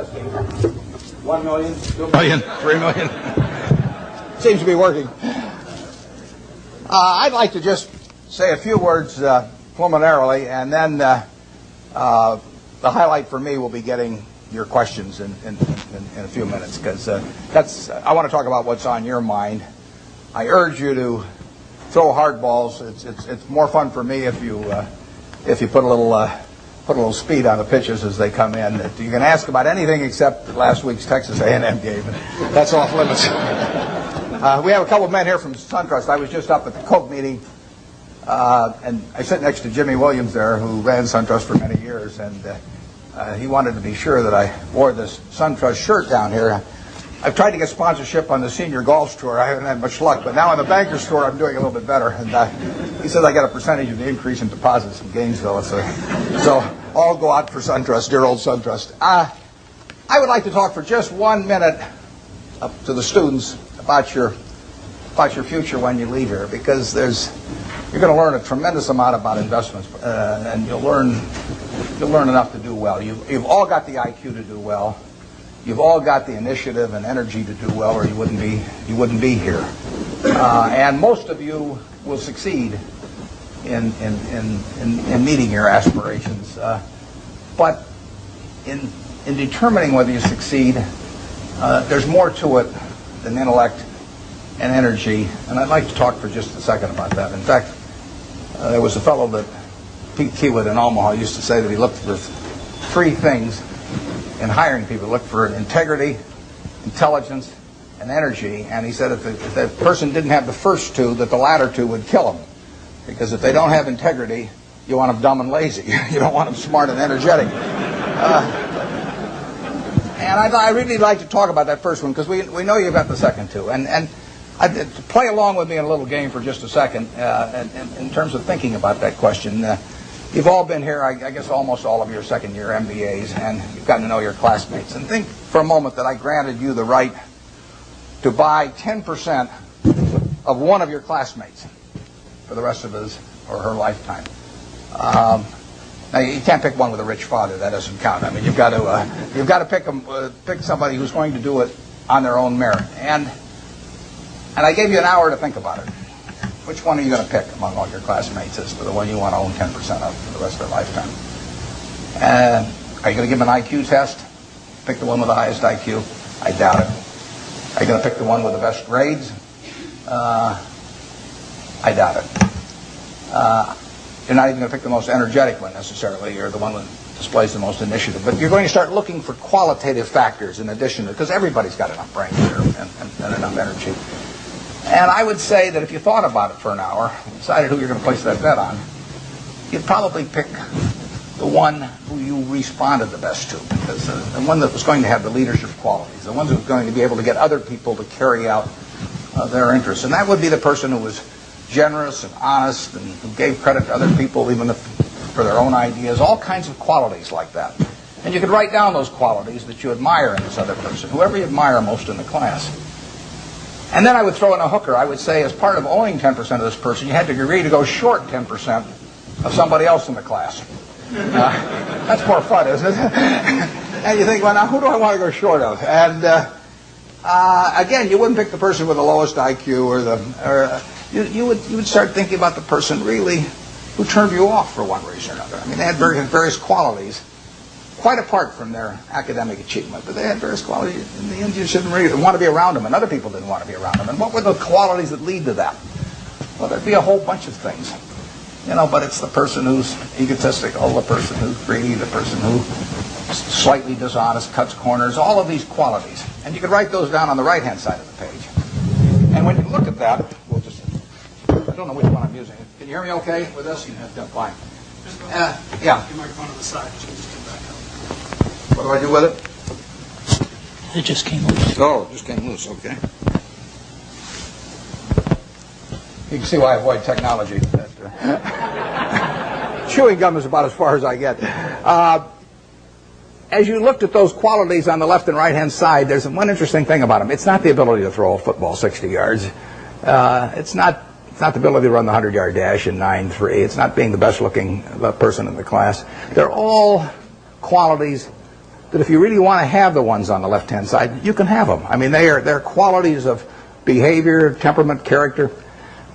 Testing. 1 million, 2 million, 3 million. Seems to be working. I'd like to just say a few words preliminarily, and then the highlight for me will be getting your questions in a few minutes, because I want to talk about what's on your mind. I urge you to throw hard balls. It's more fun for me if you put a little speed on the pitches as they come in. You can ask about anything except last week's Texas A&M game. That's off limits. We have a couple of men here from SunTrust. I was just up at the Coke meeting, and I sit next to Jimmy Williams there, who ran SunTrust for many years, and he wanted to be sure that I wore this SunTrust shirt down here. I've tried to get sponsorship on the senior golf tour. I haven't had much luck, but now on the Bankers Tour, I'm doing a little bit better. And he says I get a percentage of the increase in deposits in Gainesville. So I'll go out for SunTrust, dear old SunTrust. I would like to talk for just 1 minute to the students about your future when you leave here, because you're going to learn a tremendous amount about investments, and you'll learn enough to do well. You've all got the IQ to do well. You've all got the initiative and energy to do well, or you wouldn't be here. And most of you will succeed in meeting your aspirations. But in determining whether you succeed, there's more to it than intellect and energy. And I'd like to talk for just a second about that. In fact, there was a fellow that Pete Kiewit in Omaha used to say that he looked for 3 things in hiring people. Look for integrity, intelligence, and energy. And he said if that person didn't have the first 2, that the latter 2 would kill them. Because if they don't have integrity, you want them dumb and lazy. You don't want them smart and energetic. And I really like to talk about that first one, because we know you've got the second 2. And to play along with me in a little game for just a second, in terms of thinking about that question. You've all been here, I guess almost all of your second-year MBAs, and you've gotten to know your classmates. And think for a moment that I granted you the right to buy 10% of one of your classmates for the rest of his or her lifetime. Now you can't pick one with a rich father; that doesn't count. I mean, you've got to pick somebody who's going to do it on their own merit. And I gave you an hour to think about it. Which one are you going to pick among all your classmates as to the one you want to own 10% of for the rest of their lifetime? Are you going to give them an IQ test? Pick the one with the highest IQ? I doubt it. Are you going to pick the one with the best grades? I doubt it. You're not even going to pick the most energetic one necessarily, or the one that displays the most initiative. But you're going to start looking for qualitative factors in addition to, because everybody's got enough brains here and enough energy. And I would say that if you thought about it for an hour and decided who you're going to place that bet on, you'd probably pick the one who you responded the best to, because the one that was going to have the leadership qualities, the one that was going to be able to get other people to carry out their interests. And that would be the person who was generous and honest and who gave credit to other people even for their own ideas, all kinds of qualities like that. And you could write down those qualities that you admire in this other person, whoever you admire most in the class. And then I would throw in a hooker. I would say, as part of owning 10% of this person, you had to agree to go short 10% of somebody else in the class. That's more fun, isn't it? And you think, well, now who do I want to go short of? And again, you wouldn't pick the person with the lowest IQ, you would start thinking about the person really who turned you off for one reason or another. I mean, they had various qualities, quite apart from their academic achievement, but they had various qualities. In the end, you shouldn't really want to be around them, and other people didn't want to be around them. And what were the qualities that lead to that? Well, there'd be a whole bunch of things, but it's the person who's egotistical, the person who's greedy, the person who's slightly dishonest, cuts corners, all of these qualities. And you could write those down on the right-hand side of the page. And when you look at that, I don't know which one I'm using. Can you hear me okay with this? Yeah, fine. Yeah. Your microphone on the side. Just come back up. What do I do with it? It just came loose. Oh, it just came loose. Okay. You can see why I avoid technology. Chewing gum is about as far as I get. As you looked at those qualities on the left and right-hand side, there's one interesting thing about them. It's not the ability to throw a football 60 yards. It's not the ability to run the 100-yard dash in 9.3. It's not being the best-looking person in the class. They're all qualities that if you really want to have the ones on the left-hand side, you can have them. I mean, they're qualities of behavior, temperament, character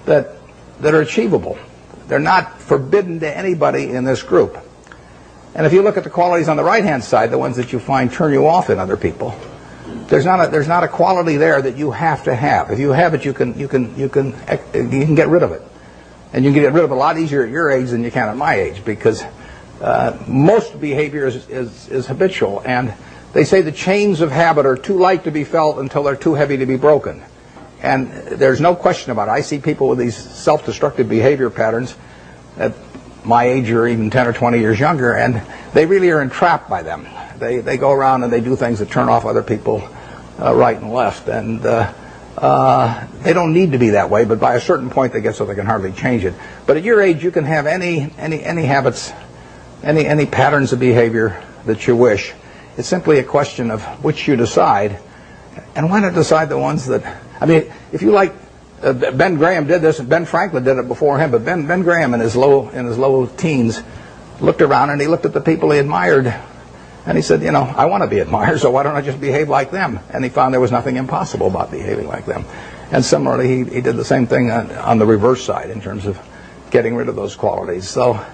that are achievable. They're not forbidden to anybody in this group. And if you look at the qualities on the right-hand side, the ones that you find turn you off in other people, there's not a quality there that you have to have. If you have it, you can get rid of it, and you can get rid of it a lot easier at your age than you can at my age, because most behavior is habitual, and they say the chains of habit are too light to be felt until they're too heavy to be broken. And there's no question about it. I see people with these self-destructive behavior patterns at my age or even 10 or 20 years younger, and they really are entrapped by them. They go around and they do things that turn off other people right and left, and they don't need to be that way, but by a certain point they get so they can hardly change it. But at your age, you can have any habits, any patterns of behavior that you wish. It's simply a question of which you decide, and why not decide the ones that, I mean, if you like, Ben Graham did this, and Ben Franklin did it before him, but Ben Graham in his low teens looked around and he looked at the people he admired, and he said, you know, I want to be admired, so why don't I just behave like them? And he found there was nothing impossible about behaving like them. And similarly, he did the same thing on the reverse side in terms of getting rid of those qualities. So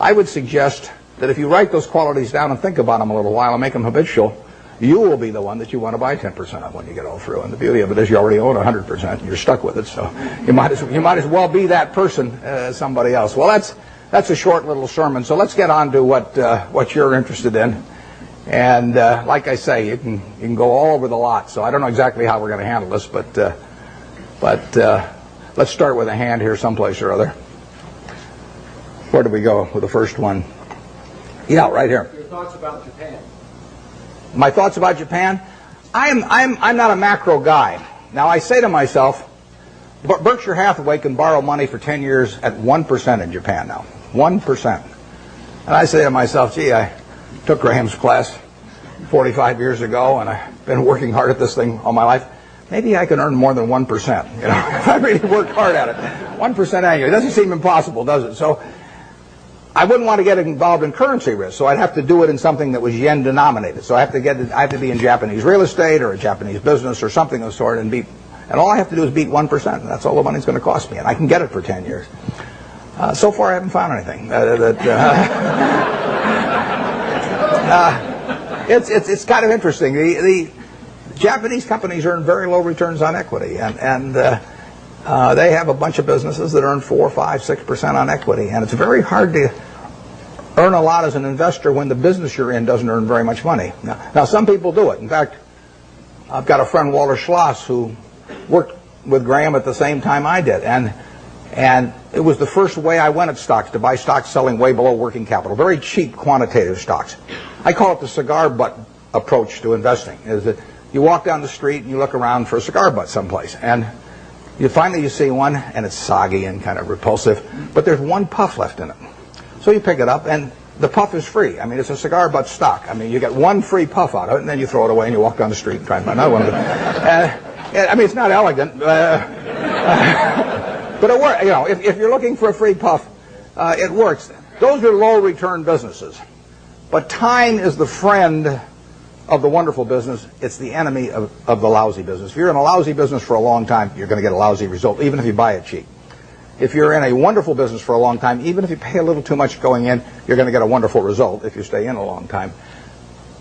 I would suggest that if you write those qualities down and think about them a little while and make them habitual, you will be the one that you want to buy 10% of when you get all through. And the beauty of it is you already own 100% and you're stuck with it. So you might as well be that person as somebody else. Well, that's a short little sermon. So let's get on to what you're interested in. And like I say, you can go all over the lot. So I don't know exactly how we're going to handle this, but let's start with a hand here someplace or other. Where do we go with the first one? Yeah, right here. Your thoughts about Japan. My thoughts about Japan? I'm not a macro guy. Now I say to myself, Berkshire Hathaway can borrow money for 10 years at 1% in Japan now. 1%. And I say to myself, gee, I took Graham's class 45 years ago, and I've been working hard at this thing all my life. Maybe I can earn more than 1%, you know, if I really worked hard at it. 1% annually. It doesn't seem impossible, does it? So I wouldn't want to get involved in currency risk, so I'd have to do it in something that was yen denominated. So I have to be in Japanese real estate or a Japanese business or something of the sort, and all I have to do is beat 1%. And that's all the money's going to cost me, and I can get it for 10 years. So far, I haven't found anything. It's kind of interesting. The Japanese companies earn very low returns on equity, and they have a bunch of businesses that earn 4, 5, 6% on equity, and it's very hard to earn a lot as an investor when the business you're in doesn't earn very much money. Now some people do it. In fact, I've got a friend, Walter Schloss, who worked with Graham at the same time I did, and it was the first way I went at stocks, to buy stocks selling way below working capital, very cheap quantitative stocks. I call it the cigar butt approach to investing, is that you walk down the street and you look around for a cigar butt someplace, and you see one, and it's soggy and kind of repulsive, but there's one puff left in it. So you pick it up, and the puff is free. I mean, it's a cigar butt stock. I mean, you get one free puff out of it, and then you throw it away, and you walk down the street and try and buy another one. I mean, it's not elegant, but it works. You know, if you're looking for a free puff, it works. Those are low-return businesses. But time is the friend of the wonderful business. It's the enemy of the lousy business. If you're in a lousy business for a long time, you're going to get a lousy result, even if you buy it cheap. If you're in a wonderful business for a long time, even if you pay a little too much going in, you're going to get a wonderful result if you stay in a long time.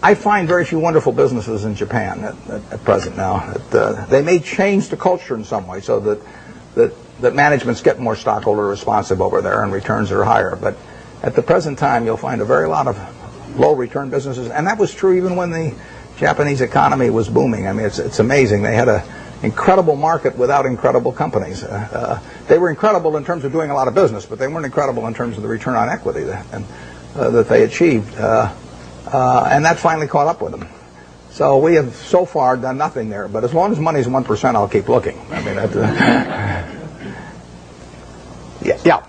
I find very few wonderful businesses in Japan at present now. They may change the culture in some way so that managements get more stockholder responsive over there and returns are higher. But at the present time, you'll find a very lot of low-return businesses, and that was true even when the Japanese economy was booming. I mean, it's amazing. They had an incredible market without incredible companies. They were incredible in terms of doing a lot of business, but they weren't incredible in terms of the return on equity that they achieved. And that finally caught up with them. So we have so far done nothing there, but as long as money's 1%, I'll keep looking. I mean, yeah.